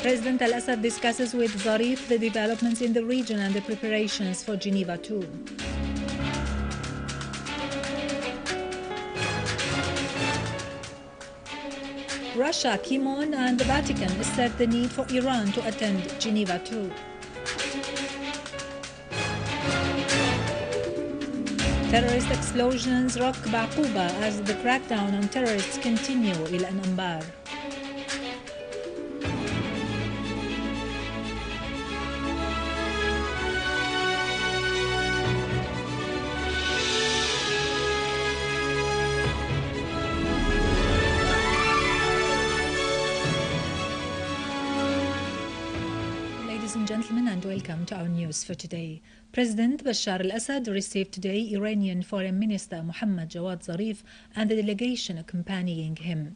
President al-Assad discusses with Zarif the developments in the region and the preparations for Geneva II. Russia, Kimon and the Vatican said the need for Iran to attend Geneva II. Terrorist explosions rock Baquba as the crackdown on terrorists continue. إلى الأنبار. Ladies and gentlemen, and welcome to our news for today. President Bashar al-Assad received today Iranian Foreign Minister Mohammad Jawad Zarif and the delegation accompanying him.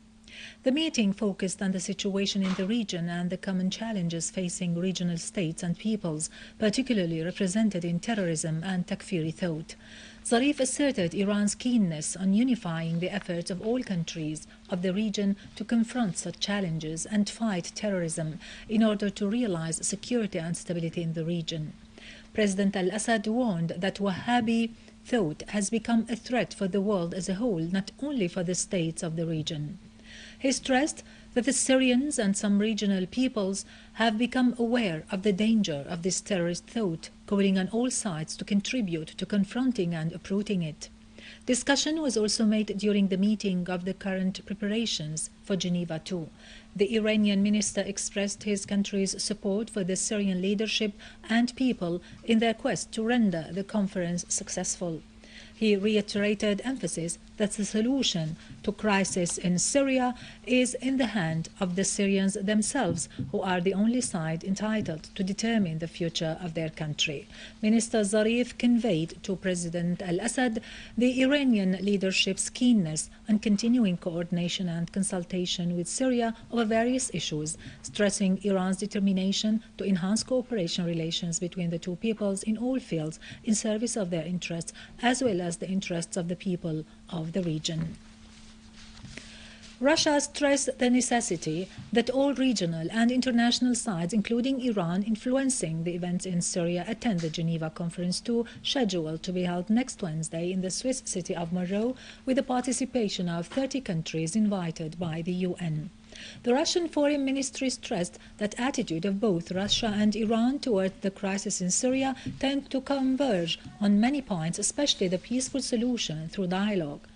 The meeting focused on the situation in the region and the common challenges facing regional states and peoples, particularly represented in terrorism and takfiri thought. Zarif asserted Iran's keenness on unifying the efforts of all countries of the region to confront such challenges and fight terrorism in order to realize security and stability in the region. President al-Assad warned that Wahhabi thought has become a threat for the world as a whole, not only for the states of the region. He stressed that the Syrians and some regional peoples have become aware of the danger of this terrorist thought, calling on all sides to contribute to confronting and uprooting it. Discussion was also made during the meeting of the current preparations for Geneva II. The Iranian minister expressed his country's support for the Syrian leadership and people in their quest to render the conference successful. He reiterated emphasis that the solution to crisis in Syria is in the hand of the Syrians themselves, who are the only side entitled to determine the future of their country. Minister Zarif conveyed to President al-Assad the Iranian leadership's keenness on continuing coordination and consultation with Syria over various issues, stressing Iran's determination to enhance cooperation relations between the two peoples in all fields in service of their interests as well as the interests of the people of the region. Russia stressed the necessity that all regional and international sides, including Iran influencing the events in Syria, attend the Geneva Conference II, scheduled to be held next Wednesday in the Swiss city of Monroe, with the participation of 30 countries invited by the UN. The Russian Foreign Ministry stressed that attitude of both Russia and Iran toward the crisis in Syria tend to converge on many points, especially the peaceful solution through dialogue.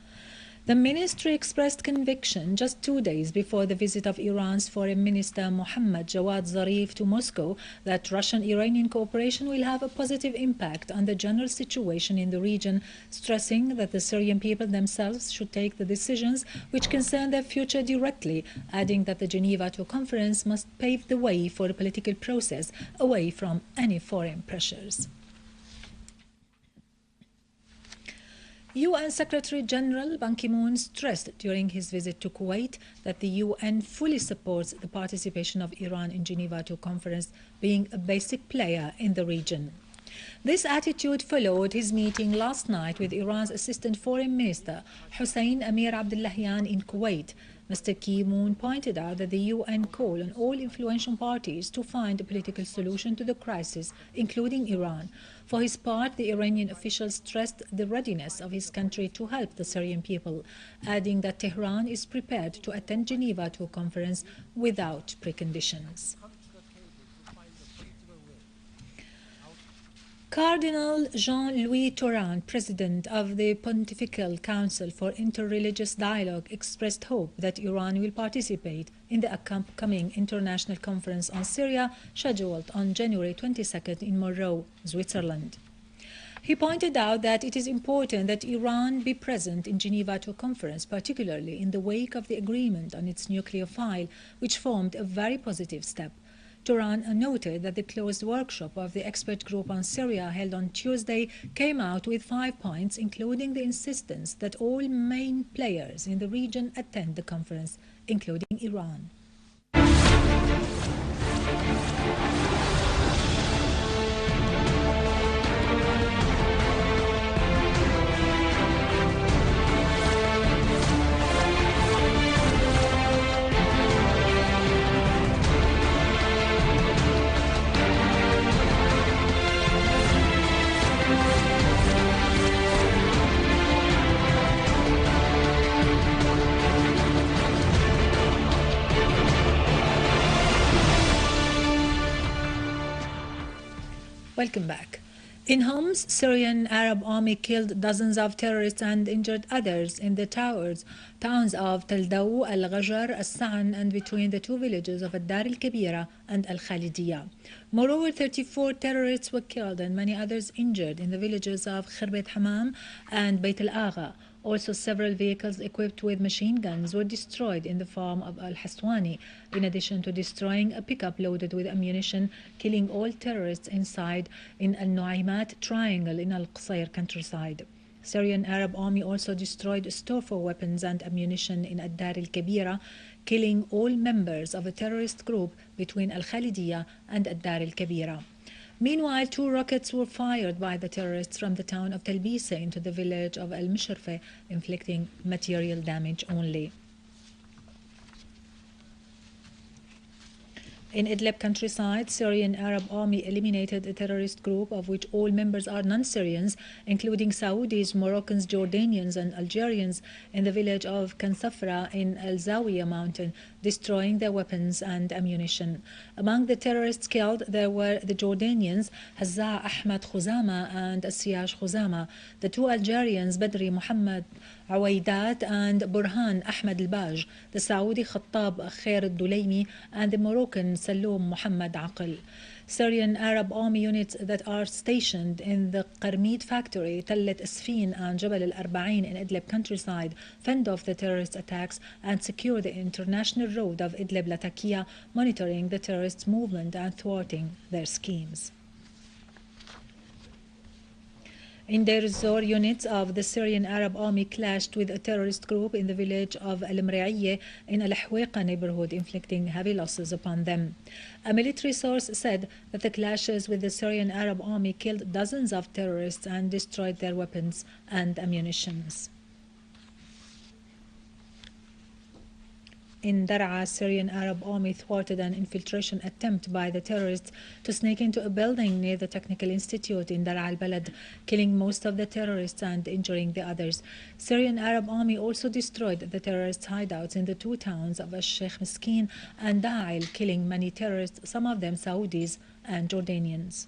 The ministry expressed conviction just 2 days before the visit of Iran's Foreign Minister Mohammad Jawad Zarif to Moscow that Russian-Iranian cooperation will have a positive impact on the general situation in the region, stressing that the Syrian people themselves should take the decisions which concern their future directly, adding that the Geneva II conference must pave the way for a political process away from any foreign pressures. UN Secretary-General Ban Ki-moon stressed during his visit to Kuwait that the UN fully supports the participation of Iran in Geneva II conference, being a basic player in the region. This attitude followed his meeting last night with Iran's Assistant Foreign Minister Hossein Amir Abdullahian in Kuwait. Mr. Ki-moon pointed out that the UN call on all influential parties to find a political solution to the crisis, including Iran. For his part, the Iranian official stressed the readiness of his country to help the Syrian people, adding that Tehran is prepared to attend Geneva II conference without preconditions. Cardinal Jean-Louis Tauran, president of the Pontifical Council for Interreligious Dialogue, expressed hope that Iran will participate in the upcoming international conference on Syria, scheduled on January 22nd in Monroe, Switzerland. He pointed out that it is important that Iran be present in Geneva II conference, particularly in the wake of the agreement on its nuclear file, which formed a very positive step. Tauran noted that the closed workshop of the expert group on Syria held on Tuesday came out with 5 points, including the insistence that all main players in the region attend the conference, including Iran. Welcome back. In Homs, Syrian Arab army killed dozens of terrorists and injured others in the towns of Tel Daw, Al-Ghajar, Al-Sa'an, and between the two villages of Ad-Dar al-Kabira and Al-Khalidiyya. Moreover, 34 terrorists were killed and many others injured in the villages of Khirbet Hamam and Beit al-Agha. Also, several vehicles equipped with machine guns were destroyed in the farm of Al-Haswani, in addition to destroying a pickup loaded with ammunition, killing all terrorists inside in Al-Nuaymat Triangle in Al-Qusayr countryside. Syrian Arab army also destroyed a store for weapons and ammunition in Ad-Dar al-Kabira, killing all members of a terrorist group between Al-Khalidiyya and Ad-Dar al-Kabira. Meanwhile, 2 rockets were fired by the terrorists from the town of Talbisa into the village of Al-Musharfe, inflicting material damage only. In Idlib countryside, Syrian Arab army eliminated a terrorist group of which all members are non-Syrians, including Saudis, Moroccans, Jordanians, and Algerians, in the village of Kansafra in Al-Zawiya mountain, destroying their weapons and ammunition. Among the terrorists killed, there were the Jordanians Hazza Ahmad Khuzama and Asiyash Khuzama, the 2 Algerians Badri Muhammad Awaidat and Burhan Ahmed al-Baj, the Saudi Khattab Khair al-Dulaymi, and the Moroccan Saloum Muhammad Aqil. Syrian Arab army units that are stationed in the Qarmid factory, Tallet Asfin and Jabal al-Arba'in in Idlib countryside fend off the terrorist attacks and secure the international road of Idlib-Latakia, monitoring the terrorists' movement and thwarting their schemes. In Deir ez-Zor, units of the Syrian Arab army clashed with a terrorist group in the village of Al-Mri'iyya in Al-Haweiqa neighborhood, inflicting heavy losses upon them. A military source said that the clashes with the Syrian Arab army killed dozens of terrorists and destroyed their weapons and ammunition. In Dar'a, Syrian Arab army thwarted an infiltration attempt by the terrorists to sneak into a building near the Technical Institute in Dar'a al-Balad, killing most of the terrorists and injuring the others. Syrian Arab army also destroyed the terrorists' hideouts in the 2 towns of Al-Sheikh Miskin and Da'il, killing many terrorists, some of them Saudis and Jordanians.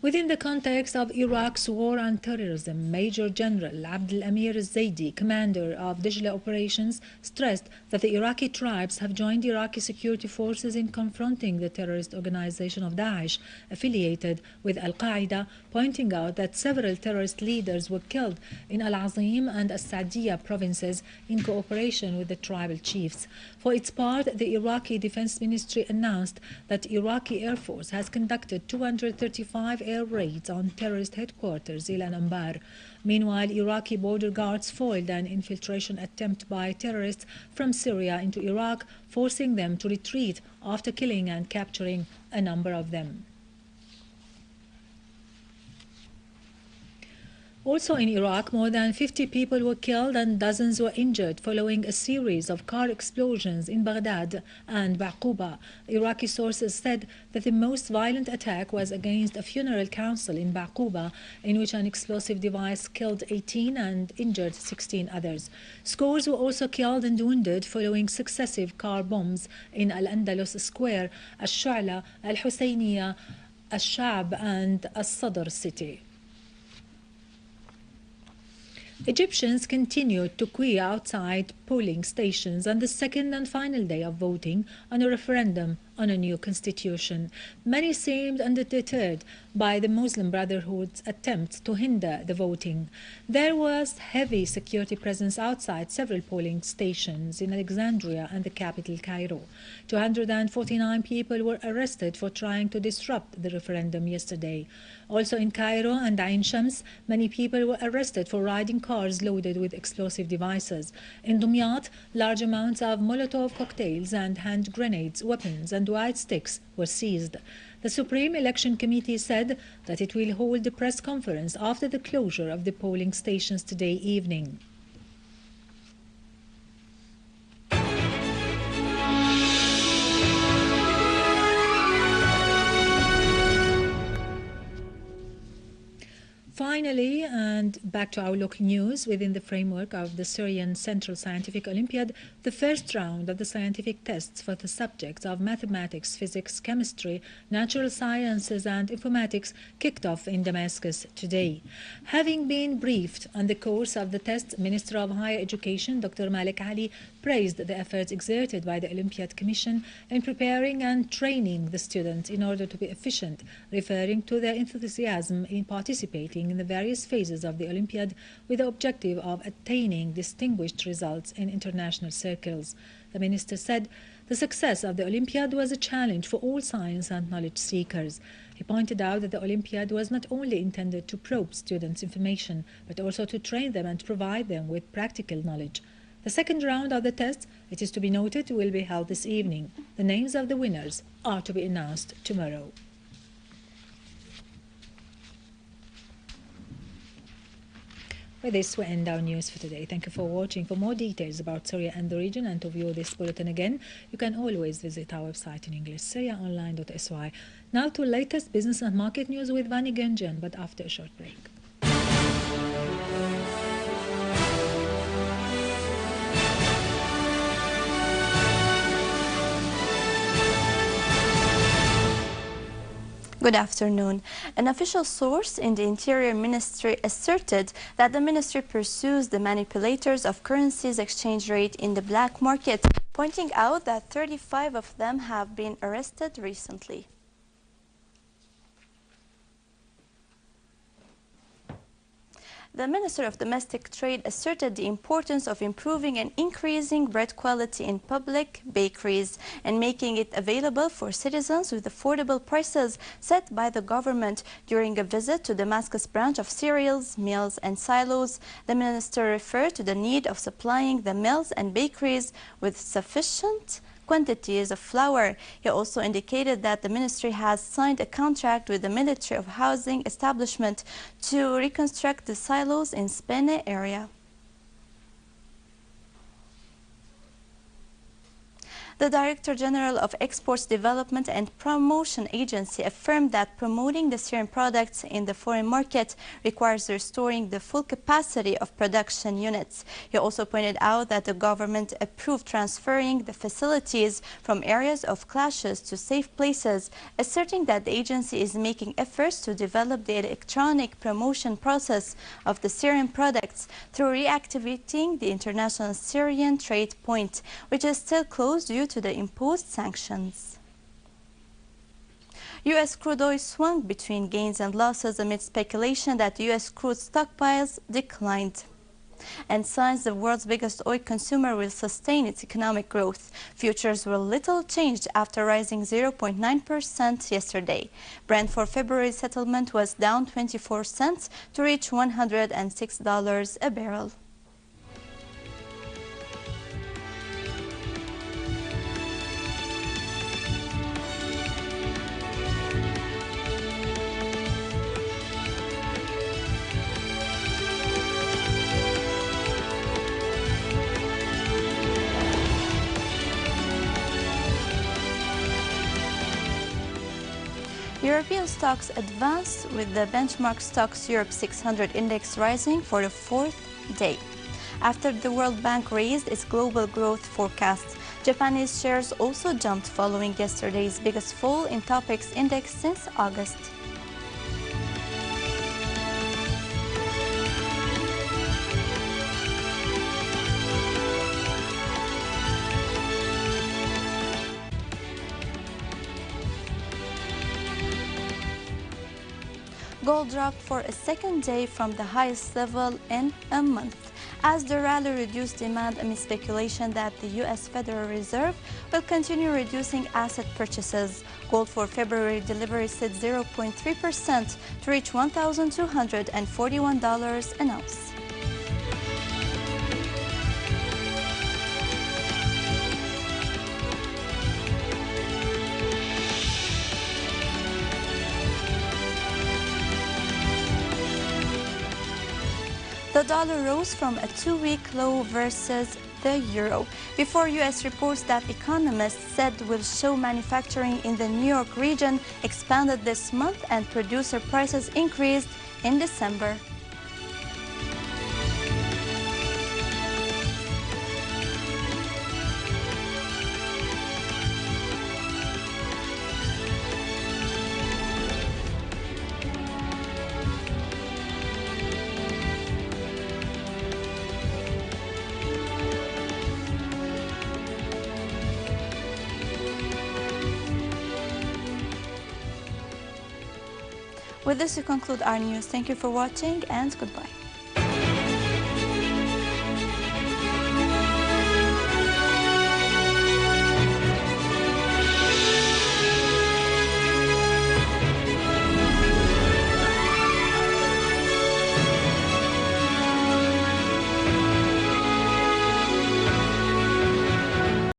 Within the context of Iraq's war on terrorism, Major General Abdel Amir al-Zaidi, commander of Dijla operations, stressed that the Iraqi tribes have joined Iraqi security forces in confronting the terrorist organization of Daesh, affiliated with Al-Qaeda, pointing out that several terrorist leaders were killed in Al-Azim and As-Saadiyya provinces in cooperation with the tribal chiefs. For its part, the Iraqi Defense Ministry announced that Iraqi Air Force has conducted 235 air raids on terrorist headquarters in Anbar. Meanwhile, Iraqi border guards foiled an infiltration attempt by terrorists from Syria into Iraq, forcing them to retreat after killing and capturing a number of them. Also in Iraq, more than 50 people were killed and dozens were injured following a series of car explosions in Baghdad and Baqouba. Iraqi sources said that the most violent attack was against a funeral council in Baqouba, in which an explosive device killed 18 and injured 16 others. Scores were also killed and wounded following successive car bombs in Al-Andalus Square, Al-Shu'la, Al-Husayniya, Al-Sha'b and Al-Sadr city. Egyptians continued to queue outside polling stations on the second and final day of voting on a referendum on a new constitution. Many seemed undeterred by the Muslim Brotherhood's attempts to hinder the voting. There was heavy security presence outside several polling stations in Alexandria and the capital Cairo. 249 people were arrested for trying to disrupt the referendum yesterday. Also in Cairo and Ain Shams, many people were arrested for riding cars loaded with explosive devices. In Dumyat, large amounts of Molotov cocktails and hand grenades, weapons and white sticks were seized. The Supreme Election Committee said that it will hold a press conference after the closure of the polling stations today evening. Finally, and back to our local news, within the framework of the Syrian Central Scientific Olympiad, the first round of the scientific tests for the subjects of mathematics, physics, chemistry, natural sciences and informatics kicked off in Damascus today. Having been briefed on the course of the tests, Minister of Higher Education Dr. Malik Ali praised the efforts exerted by the Olympiad Commission in preparing and training the students in order to be efficient, referring to their enthusiasm in participating in the various phases of the Olympiad with the objective of attaining distinguished results in international circles. The minister said the success of the Olympiad was a challenge for all science and knowledge seekers. He pointed out that the Olympiad was not only intended to probe students' information, but also to train them and provide them with practical knowledge. The second round of the tests, it is to be noted, will be held this evening. The names of the winners are to be announced tomorrow. With this, we end our news for today. Thank you for watching. For more details about Syria and the region and to view this bulletin again, you can always visit our website in English, syriaonline.sy. Now to latest business and market news with Vani Genjan, but after a short break. Good afternoon. An official source in the Interior Ministry asserted that the ministry pursues the manipulators of currencies exchange rate in the black market, pointing out that 35 of them have been arrested recently. The Minister of Domestic Trade asserted the importance of improving and increasing bread quality in public bakeries and making it available for citizens with affordable prices set by the government during a visit to Damascus branch of cereals, mills and silos. The minister referred to the need of supplying the mills and bakeries with sufficient quantities of flour. He also indicated that the ministry has signed a contract with the Ministry of Housing Establishment to reconstruct the silos in Spene area. The Director General of Exports Development and Promotion Agency affirmed that promoting the Syrian products in the foreign market requires restoring the full capacity of production units. He also pointed out that the government approved transferring the facilities from areas of clashes to safe places, asserting that the agency is making efforts to develop the electronic promotion process of the Syrian products through reactivating the International Syrian Trade Point, which is still closed due to the imposed sanctions. U.S. crude oil swung between gains and losses amid speculation that U.S. crude stockpiles declined and signs the world's biggest oil consumer will sustain its economic growth. Futures were little changed after rising 0.9% yesterday. Brent for February settlement was down 24 cents to reach $106 a barrel. European stocks advanced with the benchmark stocks Europe 600 index rising for the fourth day. After the World Bank raised its global growth forecast, Japanese shares also jumped following yesterday's biggest fall in Topix index since August. Gold dropped for a second day from the highest level in a month, as the rally reduced demand amid speculation that the U.S. Federal Reserve will continue reducing asset purchases. Gold for February delivery slid 0.3% to reach $1,241 an ounce. The dollar rose from a two-week low versus the euro before U.S. reports that economists said will show manufacturing in the New York region expanded this month and producer prices increased in December. With this, we conclude our news. Thank you for watching and goodbye.